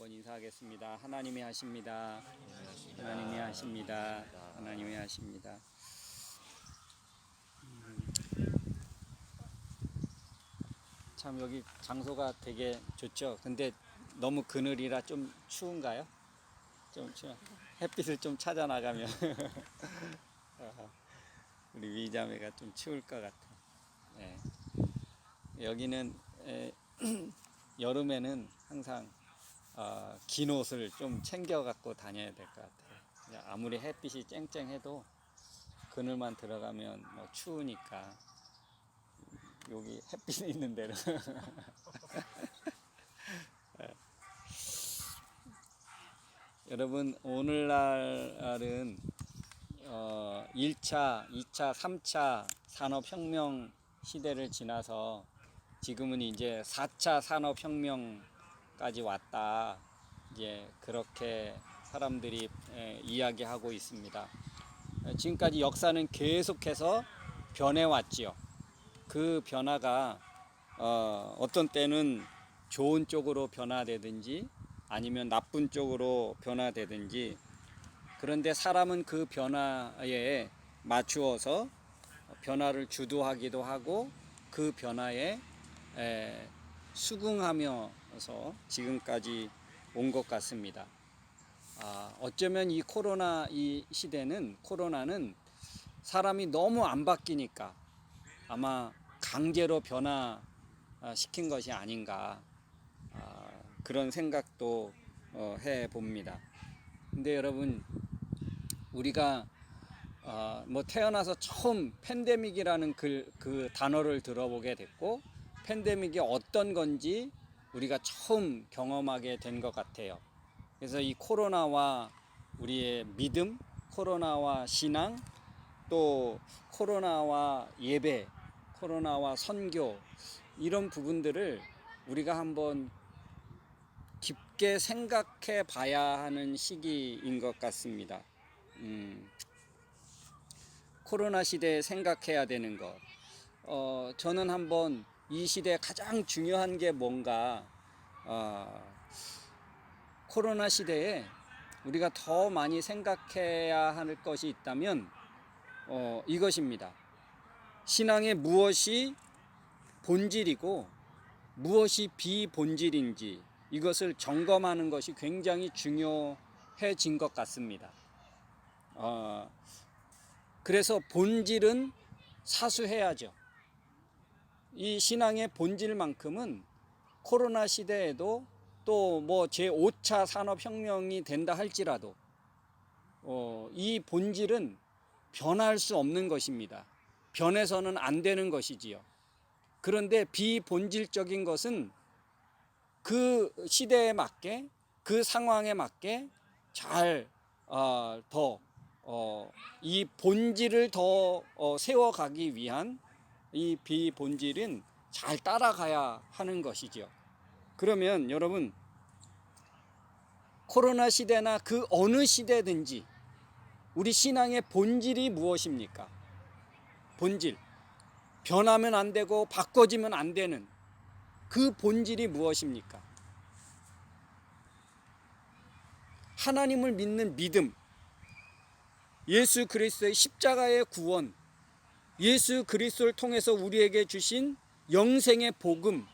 한번 인사하겠습니다. 하나님이 하십니다. 하나님이 하십니다. 하나님이 하십니다. 참 여기 장소가 되게 좋죠. 근데 너무 그늘이라 좀 추운가요? 좀 추워. 햇빛을 좀 찾아 나가면 우리 위자매가 좀 추울 것 같아요. 네. 여기는 여름에는 항상 긴 옷을 좀 챙겨 갖고 다녀야 될 것 같아요. 아무리 햇빛이 쨍쨍해도 그늘만 들어가면 뭐 추우니까 여기 햇빛이 있는 데로 여러분, 오늘날은 1차, 2차, 3차 산업혁명 시대를 지나서 지금은 이제 4차 산업혁명까지 왔다. 이제 그렇게 사람들이 이야기하고 있습니다. 지금까지 역사는 계속해서 변해왔지요. 그 변화가 어떤 때는 좋은 쪽으로 변화되든지 아니면 나쁜 쪽으로 변화되든지, 그런데 사람은 그 변화에 맞추어서 변화를 주도하기도 하고 그 변화에 수긍하면서 지금까지 온 것 같습니다. 어쩌면 이 코로나는 사람이 너무 안 바뀌니까 아마 강제로 변화시킨 것이 아닌가, 그런 생각도 해봅니다. 근데 여러분, 우리가 뭐 태어나서 처음 팬데믹이라는 그 단어를 들어보게 됐고, 팬데믹이 어떤 건지 우리가 처음 경험하게 된 것 같아요. 그래서 이 코로나와 우리의 믿음, 코로나와 신앙, 또 코로나와 예배, 코로나와 선교, 이런 부분들을 우리가 한번 깊게 생각해 봐야 하는 시기인 것 같습니다. 코로나 시대에 생각해야 되는 것. 저는 한번 이 시대에 가장 중요한 게 뭔가, 코로나 시대에 우리가 더 많이 생각해야 할 것이 있다면 이것입니다. 신앙의 무엇이 본질이고 무엇이 비본질인지 이것을 점검하는 것이 굉장히 중요해진 것 같습니다. 그래서 본질은 사수해야죠. 이 신앙의 본질만큼은 코로나 시대에도 또 뭐 제5차 산업혁명이 된다 할지라도 이 본질은 변할 수 없는 것입니다. 변해서는 안 되는 것이지요. 그런데 비본질적인 것은 그 시대에 맞게, 그 상황에 맞게 잘 이 본질을 더 세워가기 위한 이 비본질은 잘 따라가야 하는 것이죠. 그러면 여러분, 코로나 시대나 그 어느 시대든지 우리 신앙의 본질이 무엇입니까? 본질. 변하면 안 되고 바꿔지면 안 되는 그 본질이 무엇입니까? 하나님을 믿는 믿음, 예수 그리스도의 십자가의 구원, 예수 그리스도를 통해서 우리에게 주신 영생의 복음,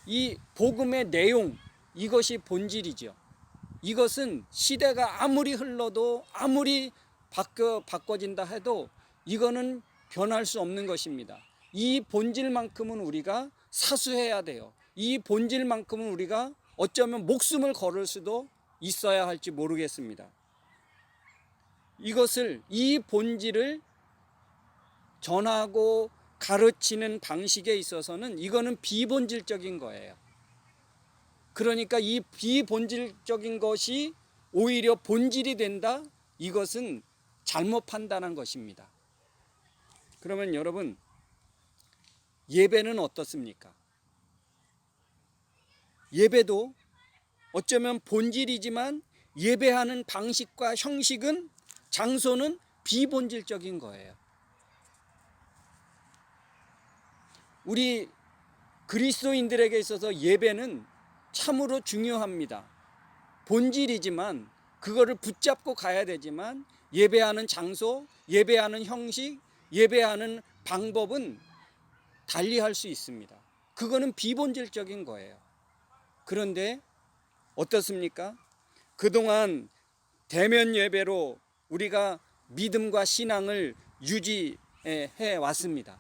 이 복음의 내용, 이것이 본질이죠. 이것은 시대가 아무리 흘러도 아무리 바꿔진다 해도 이거는 변할 수 없는 것입니다. 이 본질만큼은 우리가 사수해야 돼요. 이 본질만큼은 우리가 어쩌면 목숨을 걸을 수도 있어야 할지 모르겠습니다. 이 본질을 전하고 가르치는 방식에 있어서는 이거는 비본질적인 거예요. 그러니까 이 비본질적인 것이 오히려 본질이 된다? 이것은 잘못 판단한 것입니다. 그러면 여러분, 예배는 어떻습니까? 예배도 어쩌면 본질이지만 예배하는 방식과 형식은, 장소는 비본질적인 거예요. 우리 그리스도인들에게 있어서 예배는 참으로 중요합니다. 본질이지만 그거를 붙잡고 가야 되지만 예배하는 장소, 예배하는 형식, 예배하는 방법은 달리할 수 있습니다. 그거는 비본질적인 거예요. 그런데 어떻습니까? 그동안 대면 예배로 우리가 믿음과 신앙을 유지해 왔습니다.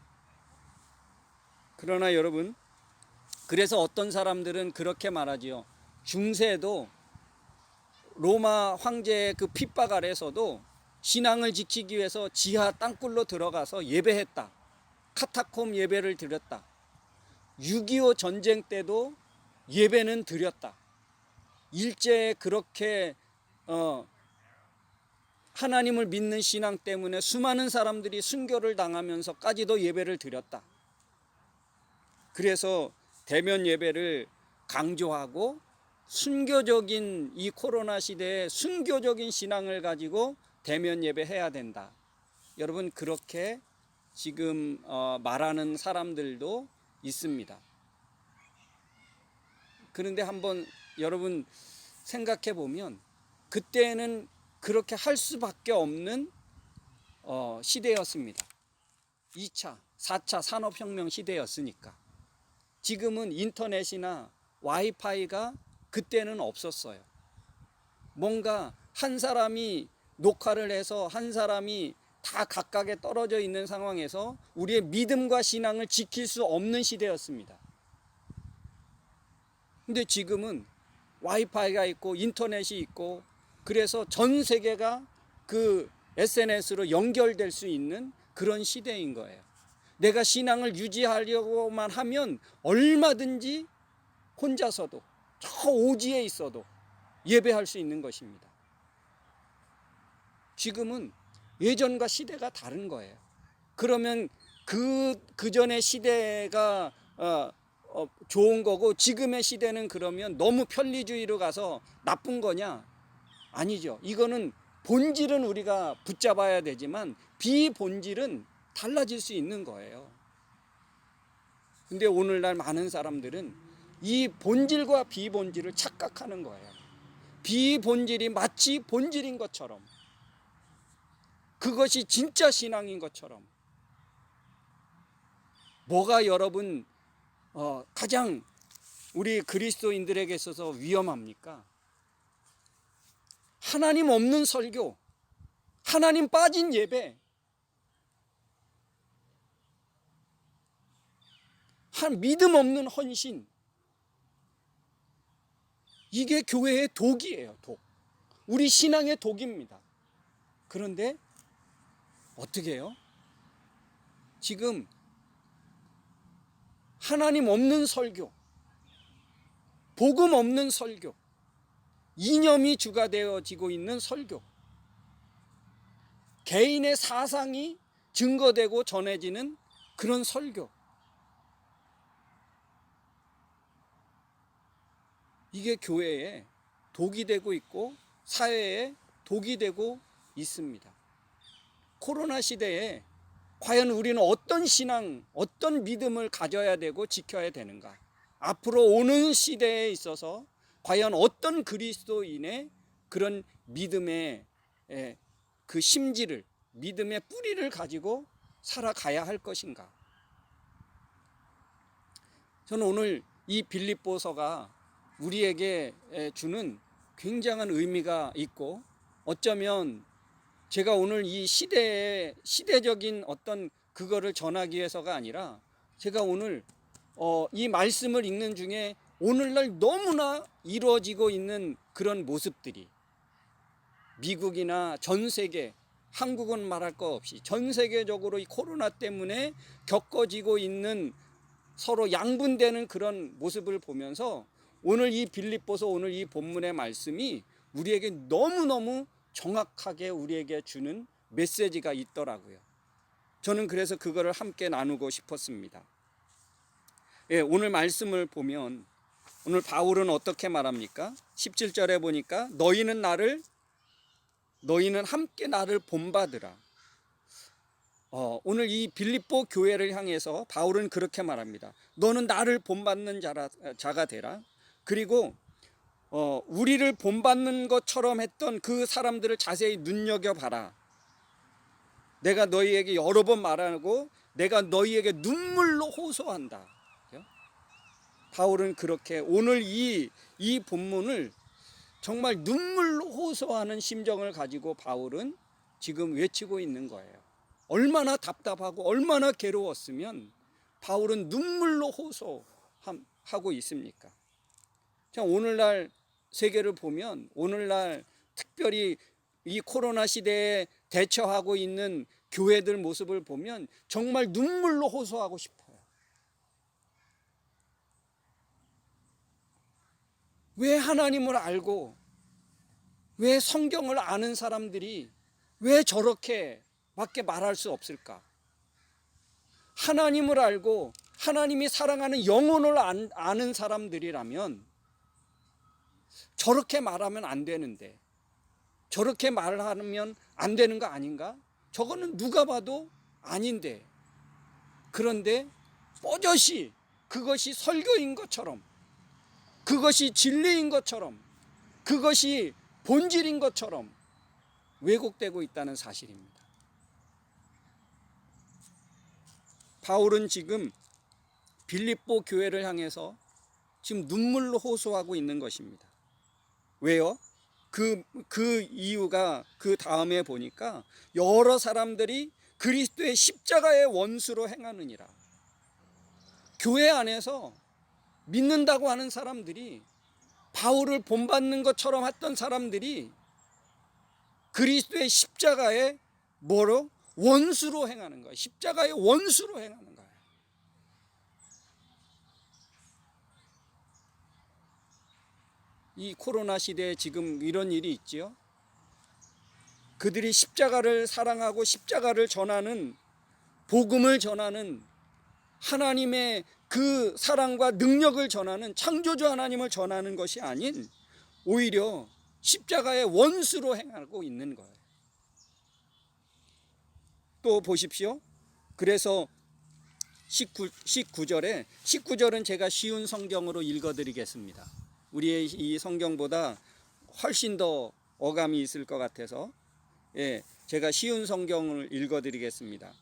그러나 여러분, 그래서 어떤 사람들은 그렇게 말하지요. 중세도 로마 황제의 그 핍박 아래서도 신앙을 지키기 위해서 지하 땅굴로 들어가서 예배했다. 카타콤 예배를 드렸다. 6.25 전쟁 때도 예배는 드렸다. 일제에 그렇게 하나님을 믿는 신앙 때문에 수많은 사람들이 순교를 당하면서까지도 예배를 드렸다. 그래서 대면 예배를 강조하고 순교적인 이 코로나 시대에 순교적인 신앙을 가지고 대면 예배해야 된다. 여러분, 그렇게 지금 말하는 사람들도 있습니다. 그런데 한번 여러분 생각해 보면 그때는 그렇게 할 수밖에 없는 시대였습니다. 2차, 4차 산업혁명 시대였으니까. 지금은 인터넷이나 와이파이가 그때는 없었어요. 뭔가 한 사람이 녹화를 해서 한 사람이 다 각각에 떨어져 있는 상황에서 우리의 믿음과 신앙을 지킬 수 없는 시대였습니다. 근데 지금은 와이파이가 있고 인터넷이 있고 그래서 전 세계가 그 SNS로 연결될 수 있는 그런 시대인 거예요. 내가 신앙을 유지하려고만 하면 얼마든지 혼자서도 저 오지에 있어도 예배할 수 있는 것입니다. 지금은 예전과 시대가 다른 거예요. 그러면 그 전의 시대가 좋은 거고 지금의 시대는 그러면 너무 편리주의로 가서 나쁜 거냐? 아니죠. 이거는 본질은 우리가 붙잡아야 되지만 비본질은 달라질 수 있는 거예요. 근데 오늘날 많은 사람들은 이 본질과 비본질을 착각하는 거예요. 비본질이 마치 본질인 것처럼, 그것이 진짜 신앙인 것처럼. 뭐가 여러분 가장 우리 그리스도인들에게 있어서 위험합니까? 하나님 없는 설교, 하나님 빠진 예배, 믿음 없는 헌신, 이게 교회의 독이에요. 독. 우리 신앙의 독입니다. 그런데 어떻게 해요? 지금 하나님 없는 설교, 복음 없는 설교, 이념이 주가 되어지고 있는 설교, 개인의 사상이 증거되고 전해지는 그런 설교, 이게 교회에 독이 되고 있고 사회에 독이 되고 있습니다. 코로나 시대에 과연 우리는 어떤 신앙, 어떤 믿음을 가져야 되고 지켜야 되는가? 앞으로 오는 시대에 있어서 과연 어떤 그리스도인의 그런 믿음의 그 심지를, 믿음의 뿌리를 가지고 살아가야 할 것인가? 저는 오늘 이 빌립보서가 우리에게 주는 굉장한 의미가 있고, 어쩌면 제가 오늘 이 시대의 시대적인 어떤 그거를 전하기 위해서가 아니라 제가 오늘 이 말씀을 읽는 중에 오늘날 너무나 이루어지고 있는 그런 모습들이, 미국이나 전 세계, 한국은 말할 거 없이 전 세계적으로 이 코로나 때문에 겪어지고 있는 서로 양분되는 그런 모습을 보면서 오늘 이 빌립보서, 오늘 이 본문의 말씀이 우리에게 너무너무 정확하게 우리에게 주는 메시지가 있더라고요. 저는 그래서 그거를 함께 나누고 싶었습니다. 오늘 말씀을 보면 오늘 바울은 어떻게 말합니까? 17절에 보니까 너희는 함께 나를 본받으라. 오늘 이 빌립보 교회를 향해서 바울은 그렇게 말합니다. 너는 나를 본받는 자가 되라. 그리고 우리를 본받는 것처럼 했던 그 사람들을 자세히 눈여겨봐라. 내가 너희에게 여러 번 말하고 내가 너희에게 눈물로 호소한다. 바울은 그렇게 오늘 이 본문을 정말 눈물로 호소하는 심정을 가지고 바울은 지금 외치고 있는 거예요. 얼마나 답답하고 얼마나 괴로웠으면 바울은 눈물로 호소하고 있습니까? 자, 오늘날 세계를 보면 오늘날 특별히 이 코로나 시대에 대처하고 있는 교회들 모습을 보면 정말 눈물로 호소하고 싶어요. 왜 하나님을 알고 왜 성경을 아는 사람들이 왜 저렇게 밖에 말할 수 없을까? 하나님을 알고 하나님이 사랑하는 영혼을 아는 사람들이라면 저렇게 말하면 안 되는데, 저렇게 말하면 안 되는 거 아닌가? 저거는 누가 봐도 아닌데, 그런데 뽀젓이 그것이 설교인 것처럼, 그것이 진리인 것처럼, 그것이 본질인 것처럼 왜곡되고 있다는 사실입니다. 바울은 지금 빌립보 교회를 향해서 지금 눈물로 호소하고 있는 것입니다. 왜요? 그 이유가 그 다음에 보니까 여러 사람들이 그리스도의 십자가의 원수로 행하느니라. 교회 안에서 믿는다고 하는 사람들이, 바울을 본받는 것처럼 했던 사람들이 그리스도의 십자가의 뭐로? 원수로 행하는 거예요. 십자가의 원수로 행하는 거예요. 이 코로나 시대에 지금 이런 일이 있지요. 그들이 십자가를 사랑하고 십자가를 전하는, 복음을 전하는, 하나님의 그 사랑과 능력을 전하는, 창조주 하나님을 전하는 것이 아닌 오히려 십자가의 원수로 행하고 있는 거예요. 또 보십시오. 그래서 19절은 제가 쉬운 성경으로 읽어드리겠습니다. 우리의 이 성경보다 훨씬 더 어감이 있을 것 같아서 제가 쉬운 성경을 읽어드리겠습니다.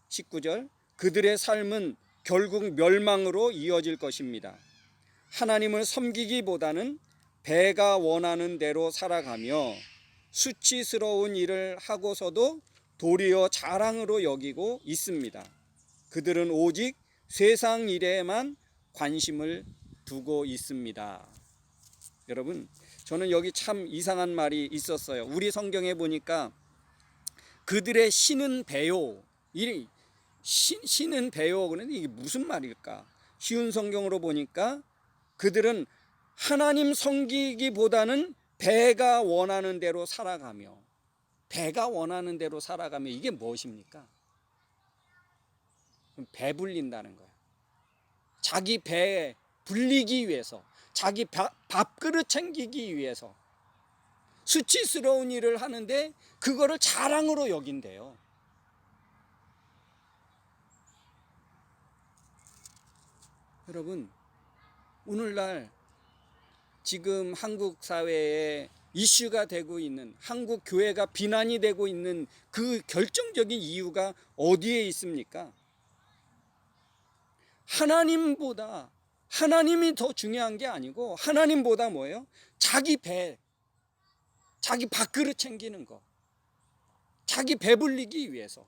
19절, 그들의 삶은 결국 멸망으로 이어질 것입니다. 하나님을 섬기기보다는 배가 원하는 대로 살아가며 수치스러운 일을 하고서도 도리어 자랑으로 여기고 있습니다. 그들은 오직 세상 일에만 관심을 두고 있습니다. 여러분, 저는 여기 참 이상한 말이 있었어요. 우리 성경에 보니까 그들의 신은 배요. 신은 배요. 그런데 이게 무슨 말일까? 쉬운 성경으로 보니까 그들은 하나님 섬기기보다는 배가 원하는 대로 살아가며, 배가 원하는 대로 살아가며, 이게 무엇입니까? 배불린다는 거예요. 자기 배 불리기 위해서, 자기 밥그릇 챙기기 위해서 수치스러운 일을 하는데 그거를 자랑으로 여긴대요. 여러분, 오늘날 지금 한국 사회에 이슈가 되고 있는, 한국 교회가 비난이 되고 있는 그 결정적인 이유가 어디에 있습니까? 하나님보다, 하나님이 더 중요한 게 아니고 하나님보다 뭐예요? 자기 배, 자기 밥그릇 챙기는 거, 자기 배불리기 위해서.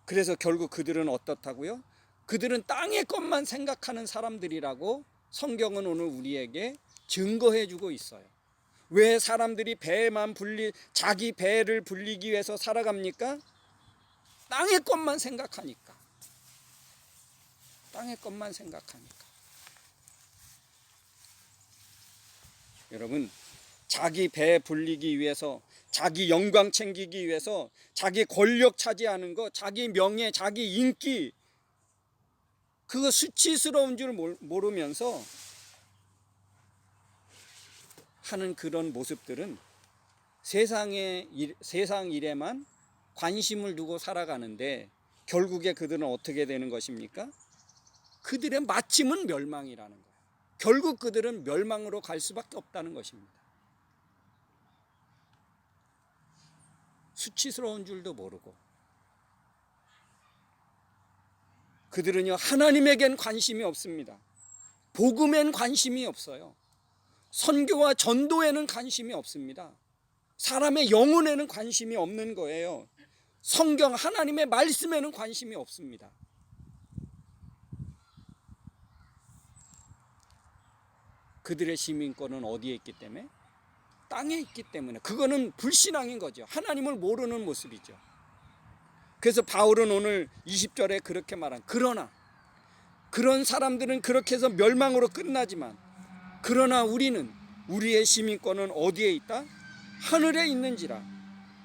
그래서 결국 그들은 어떻다고요? 그들은 땅의 것만 생각하는 사람들이라고 성경은 오늘 우리에게 증거해 주고 있어요. 왜 사람들이 자기 배를 불리기 위해서 살아갑니까? 땅의 것만 생각하니까. 땅의 것만 생각하니까. 여러분, 자기 배 불리기 위해서, 자기 영광 챙기기 위해서, 자기 권력 차지하는 거, 자기 명예, 자기 인기, 그거 수치스러운 줄 모르면서 하는 그런 모습들은 세상 일에만 관심을 두고 살아가는데 결국에 그들은 어떻게 되는 것입니까? 그들의 마침은 멸망이라는 거예요. 결국 그들은 멸망으로 갈 수밖에 없다는 것입니다. 수치스러운 줄도 모르고 그들은요 하나님에겐 관심이 없습니다. 복음엔 관심이 없어요. 선교와 전도에는 관심이 없습니다. 사람의 영혼에는 관심이 없는 거예요. 성경 하나님의 말씀에는 관심이 없습니다. 그들의 시민권은 어디에 있기 때문에? 땅에 있기 때문에. 그거는 불신앙인 거죠. 하나님을 모르는 모습이죠. 그래서 바울은 오늘 20절에 그렇게 말한, 그러나 그런 사람들은 그렇게 해서 멸망으로 끝나지만 그러나 우리는 우리의 시민권은 어디에 있다? 하늘에 있는지라.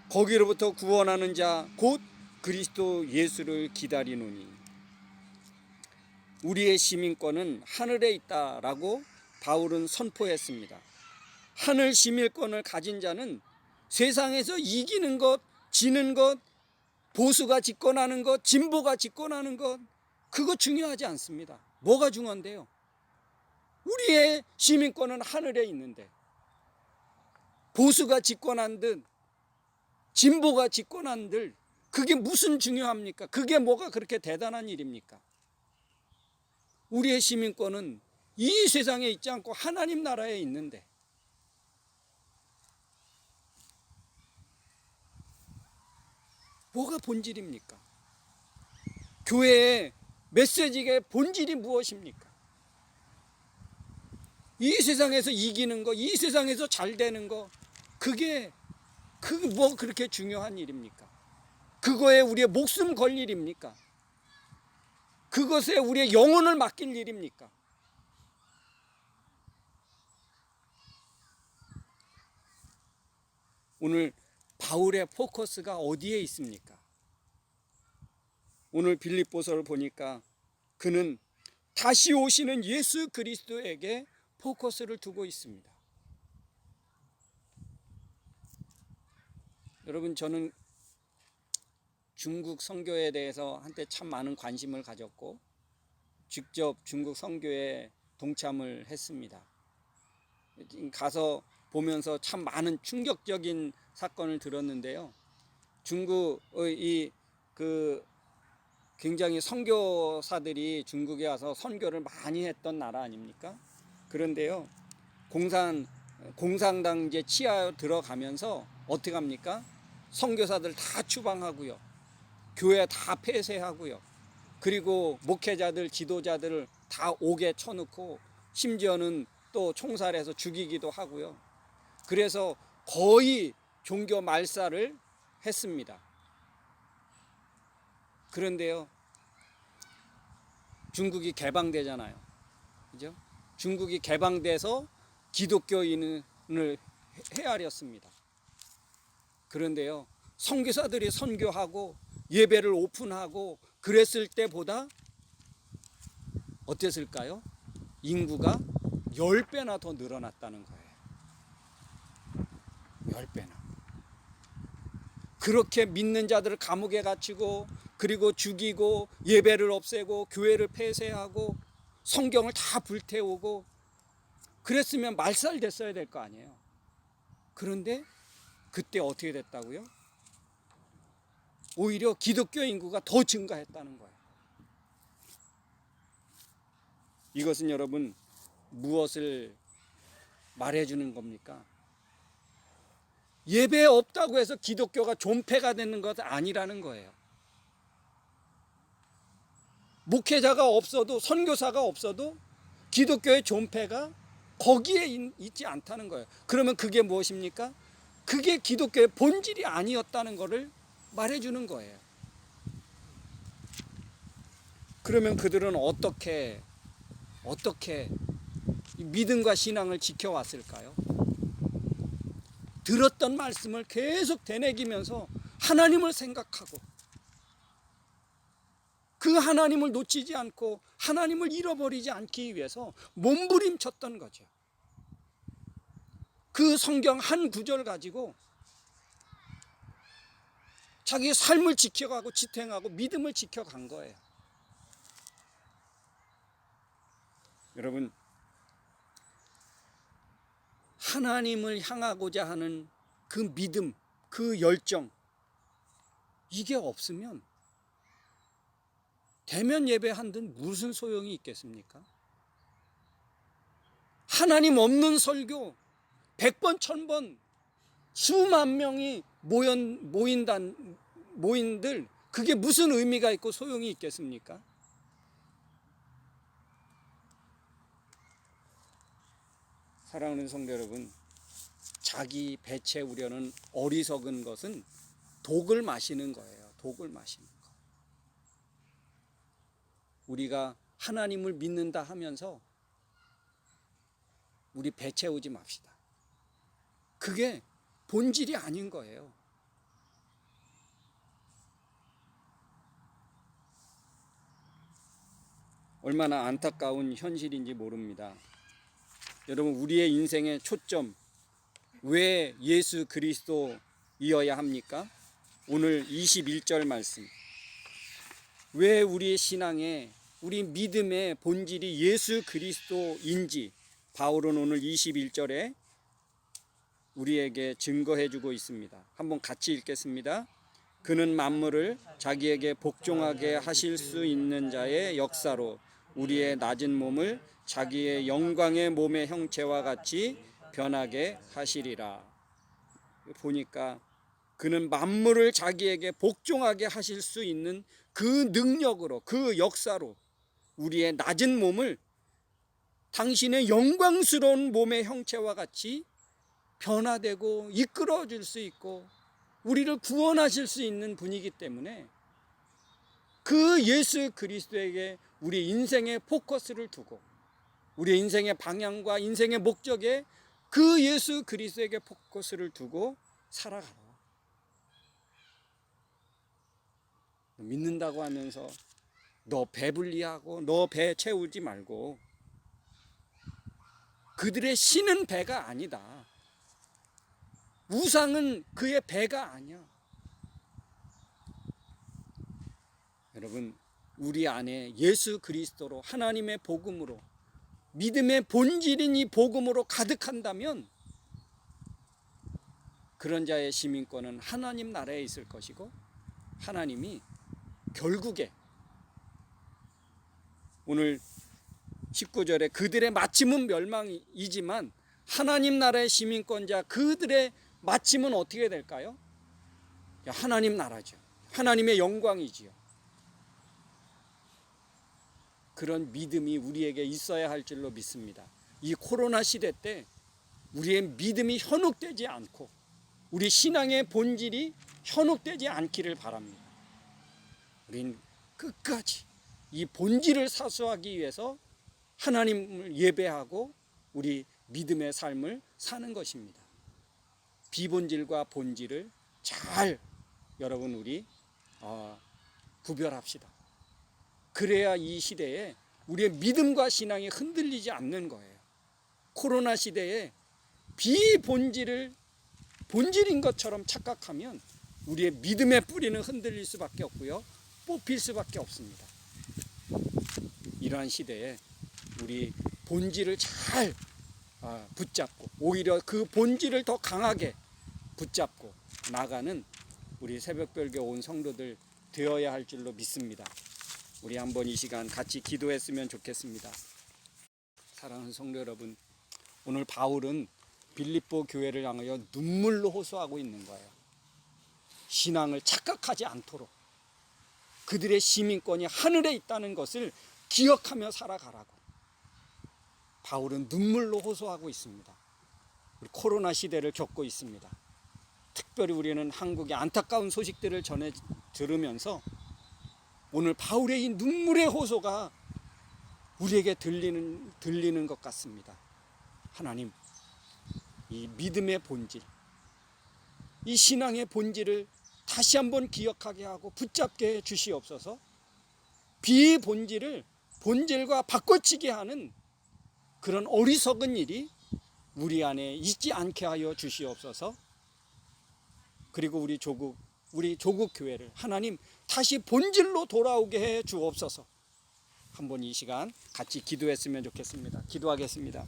거기로부터 구원하는 자 곧 그리스도 예수를 기다리노니. 우리의 시민권은 하늘에 있다라고 바울은 선포했습니다. 하늘 시민권을 가진 자는 세상에서 이기는 것, 지는 것, 보수가 집권하는 것, 진보가 집권하는 것, 그거 중요하지 않습니다. 뭐가 중요한데요? 우리의 시민권은 하늘에 있는데 보수가 집권한 듯 진보가 집권한 듯 그게 무슨 중요합니까? 그게 뭐가 그렇게 대단한 일입니까? 우리의 시민권은 이 세상에 있지 않고 하나님 나라에 있는데 뭐가 본질입니까? 교회의 메시지의 본질이 무엇입니까? 이 세상에서 이기는 거, 이 세상에서 잘 되는 거, 그게 뭐 그렇게 중요한 일입니까? 그거에 우리의 목숨 걸 일입니까? 그것에 우리의 영혼을 맡길 일입니까? 오늘 바울의 포커스가 어디에 있습니까? 오늘 빌립보서를 보니까 그는 다시 오시는 예수 그리스도에게 포커스를 두고 있습니다. 여러분, 저는 중국 선교에 대해서 한때 참 많은 관심을 가졌고 직접 중국 선교에 동참을 했습니다. 가서 보면서 참 많은 충격적인 사건을 들었는데요. 중국의 굉장히 선교사들이 중국에 와서 선교를 많이 했던 나라 아닙니까? 그런데요, 공산당 이제 치하에 들어가면서 어떻게 합니까? 선교사들 다 추방하고요, 교회 다 폐쇄하고요, 그리고 목회자들, 지도자들을 다 옥에 쳐놓고 심지어는 또 총살해서 죽이기도 하고요. 그래서 거의 종교 말살을 했습니다. 그런데요, 중국이 개방되잖아요. 그죠? 중국이 개방돼서 기독교인을 헤아렸습니다. 그런데요, 선교사들이 선교하고 예배를 오픈하고 그랬을 때보다 어땠을까요? 인구가 10배나 더 늘어났다는 거예요. 10배나. 그렇게 믿는 자들을 감옥에 갇히고 그리고 죽이고 예배를 없애고 교회를 폐쇄하고 성경을 다 불태우고 그랬으면 말살됐어야 될 거 아니에요. 그런데 그때 어떻게 됐다고요? 오히려 기독교 인구가 더 증가했다는 거예요. 이것은 여러분 무엇을 말해주는 겁니까? 예배 없다고 해서 기독교가 존폐가 되는 것 아니라는 거예요. 목회자가 없어도, 선교사가 없어도 기독교의 존폐가 거기에 있지 않다는 거예요. 그러면 그게 무엇입니까? 그게 기독교의 본질이 아니었다는 것을 말해주는 거예요. 그러면 그들은 어떻게 믿음과 신앙을 지켜왔을까요? 들었던 말씀을 계속 되새기면서 하나님을 생각하고 그 하나님을 놓치지 않고 하나님을 잃어버리지 않기 위해서 몸부림쳤던 거죠. 그 성경 한 구절 가지고 자기 삶을 지켜가고 지탱하고 믿음을 지켜간 거예요. 여러분, 하나님을 향하고자 하는 그 믿음, 그 열정, 이게 없으면 대면 예배한들 무슨 소용이 있겠습니까? 하나님 없는 설교 100번, 1000번 수만 명이 모인들 그게 무슨 의미가 있고 소용이 있겠습니까? 사랑하는 성도 여러분, 자기 배 채우려는 어리석은 것은 독을 마시는 거예요. 독을 마시는 거. 우리가 하나님을 믿는다 하면서 우리 배 채우지 맙시다. 그게 본질이 아닌 거예요. 얼마나 안타까운 현실인지 모릅니다. 여러분, 우리의 인생의 초점, 왜 예수 그리스도이어야 합니까? 오늘 21절 말씀, 왜 우리의 신앙의, 우리 믿음의 본질이 예수 그리스도인지 바울은 오늘 21절에 우리에게 증거해 주고 있습니다. 한번 같이 읽겠습니다. 그는 만물을 자기에게 복종하게 하실 수 있는 자의 역사로 우리의 낮은 몸을 자기의 영광의 몸의 형체와 같이 변하게 하시리라. 보니까 그는 만물을 자기에게 복종하게 하실 수 있는 그 능력으로, 그 역사로 우리의 낮은 몸을 당신의 영광스러운 몸의 형체와 같이 변화되고 이끌어 줄 수 있고 우리를 구원하실 수 있는 분이기 때문에 그 예수 그리스도에게 우리 인생의 포커스를 두고 우리 인생의 방향과 인생의 목적에 그 예수 그리스도에게 포커스를 두고 살아가라. 믿는다고 하면서 너 배불리하고 너 배 채우지 말고, 그들의 신은 배가 아니다. 우상은 그의 배가 아니야. 여러분, 우리 안에 예수 그리스도로, 하나님의 복음으로, 믿음의 본질인 이 복음으로 가득한다면 그런 자의 시민권은 하나님 나라에 있을 것이고, 하나님이 결국에 오늘 19절에 그들의 마침은 멸망이지만 하나님 나라의 시민권자, 그들의 마침은 어떻게 될까요? 하나님 나라죠. 하나님의 영광이지요. 그런 믿음이 우리에게 있어야 할 줄로 믿습니다. 이 코로나 시대 때 우리의 믿음이 현혹되지 않고 우리 신앙의 본질이 현혹되지 않기를 바랍니다. 우린 끝까지 이 본질을 사수하기 위해서 하나님을 예배하고 우리 믿음의 삶을 사는 것입니다. 비본질과 본질을 잘 여러분 우리 구별합시다. 그래야 이 시대에 우리의 믿음과 신앙이 흔들리지 않는 거예요. 코로나 시대에 비본질을 본질인 것처럼 착각하면 우리의 믿음의 뿌리는 흔들릴 수밖에 없고요, 뽑힐 수밖에 없습니다. 이러한 시대에 우리 본질을 잘 붙잡고 오히려 그 본질을 더 강하게 붙잡고 나가는 우리 새벽별교 온 성도들 되어야 할 줄로 믿습니다. 우리 한번 이 시간 같이 기도했으면 좋겠습니다. 사랑하는 성도 여러분, 오늘 바울은 빌립보 교회를 향하여 눈물로 호소하고 있는 거예요. 신앙을 착각하지 않도록 그들의 시민권이 하늘에 있다는 것을 기억하며 살아가라고 바울은 눈물로 호소하고 있습니다. 우리 코로나 시대를 겪고 있습니다. 특별히 우리는 한국의 안타까운 소식들을 전해 들으면서 오늘 바울의 이 눈물의 호소가 우리에게 들리는 것 같습니다. 하나님, 이 믿음의 본질, 이 신앙의 본질을 다시 한번 기억하게 하고 붙잡게 해 주시옵소서. 비본질을 본질과 바꿔치게 하는 그런 어리석은 일이 우리 안에 있지 않게 하여 주시옵소서. 그리고 우리 조국, 우리 조국 교회를 하나님 다시 본질로 돌아오게 해 주옵소서. 한번 이 시간 같이 기도했으면 좋겠습니다. 기도하겠습니다.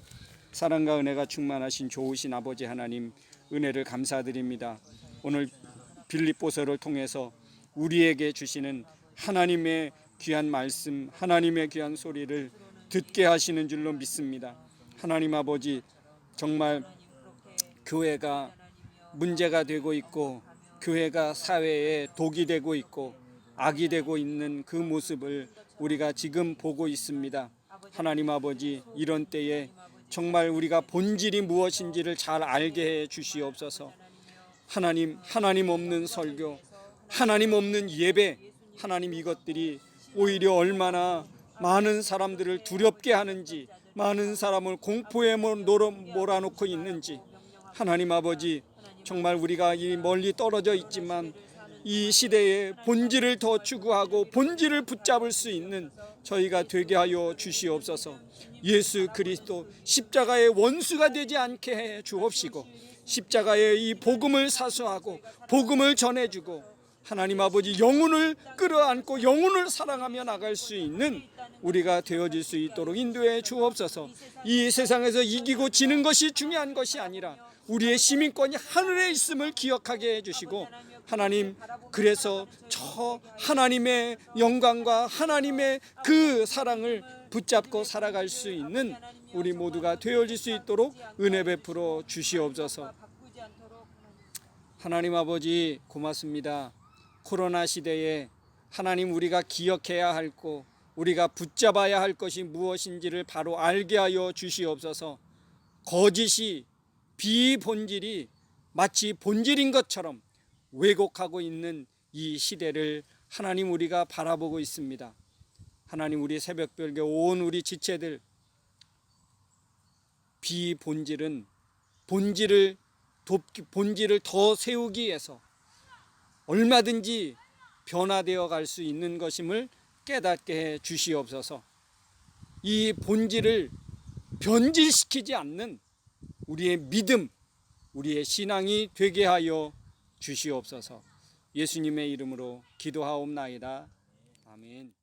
사랑과 은혜가 충만하신 좋으신 아버지 하나님, 은혜를 감사드립니다. 오늘 빌립보서를 통해서 우리에게 주시는 하나님의 귀한 말씀, 하나님의 귀한 소리를 듣게 하시는 줄로 믿습니다. 하나님 아버지, 정말 교회가 문제가 되고 있고 교회가 사회에 독이 되고 있고 악이 되고 있는 그 모습을 우리가 지금 보고 있습니다. 하나님 아버지, 이런 때에 정말 우리가 본질이 무엇인지를 잘 알게 해 주시옵소서. 하나님 없는 설교, 하나님 없는 예배, 하나님, 이것들이 오히려 얼마나 많은 사람들을 두렵게 하는지, 많은 사람을 공포에 몰아놓고 있는지, 하나님 아버지, 정말 우리가 이 멀리 떨어져 있지만 이 시대의 본질을 더 추구하고 본질을 붙잡을 수 있는 저희가 되게 하여 주시옵소서. 예수 그리스도 십자가의 원수가 되지 않게 해 주옵시고, 십자가의 이 복음을 사수하고 복음을 전해주고, 하나님 아버지, 영혼을 끌어안고 영혼을 사랑하며 나갈 수 있는 우리가 되어질 수 있도록 인도해 주옵소서. 이 세상에서 이기고 지는 것이 중요한 것이 아니라 우리의 시민권이 하늘에 있음을 기억하게 해주시고, 하나님, 그래서 저 하나님의 영광과 하나님의 그 사랑을 붙잡고 살아갈 수 있는 우리 모두가 되어질 수 있도록 은혜 베풀어 주시옵소서. 하나님 아버지, 고맙습니다. 코로나 시대에 하나님, 우리가 기억해야 할 것, 우리가 붙잡아야 할 것이 무엇인지를 바로 알게 하여 주시옵소서. 거짓이, 비본질이 마치 본질인 것처럼 왜곡하고 있는 이 시대를 하나님, 우리가 바라보고 있습니다. 하나님, 우리 새벽별교 온 우리 지체들, 비본질은 본질을 더 세우기 위해서 얼마든지 변화되어 갈 수 있는 것임을 깨닫게 해 주시옵소서. 이 본질을 변질시키지 않는 우리의 믿음, 우리의 신앙이 되게 하여 주시옵소서. 예수님의 이름으로 기도하옵나이다. 아멘.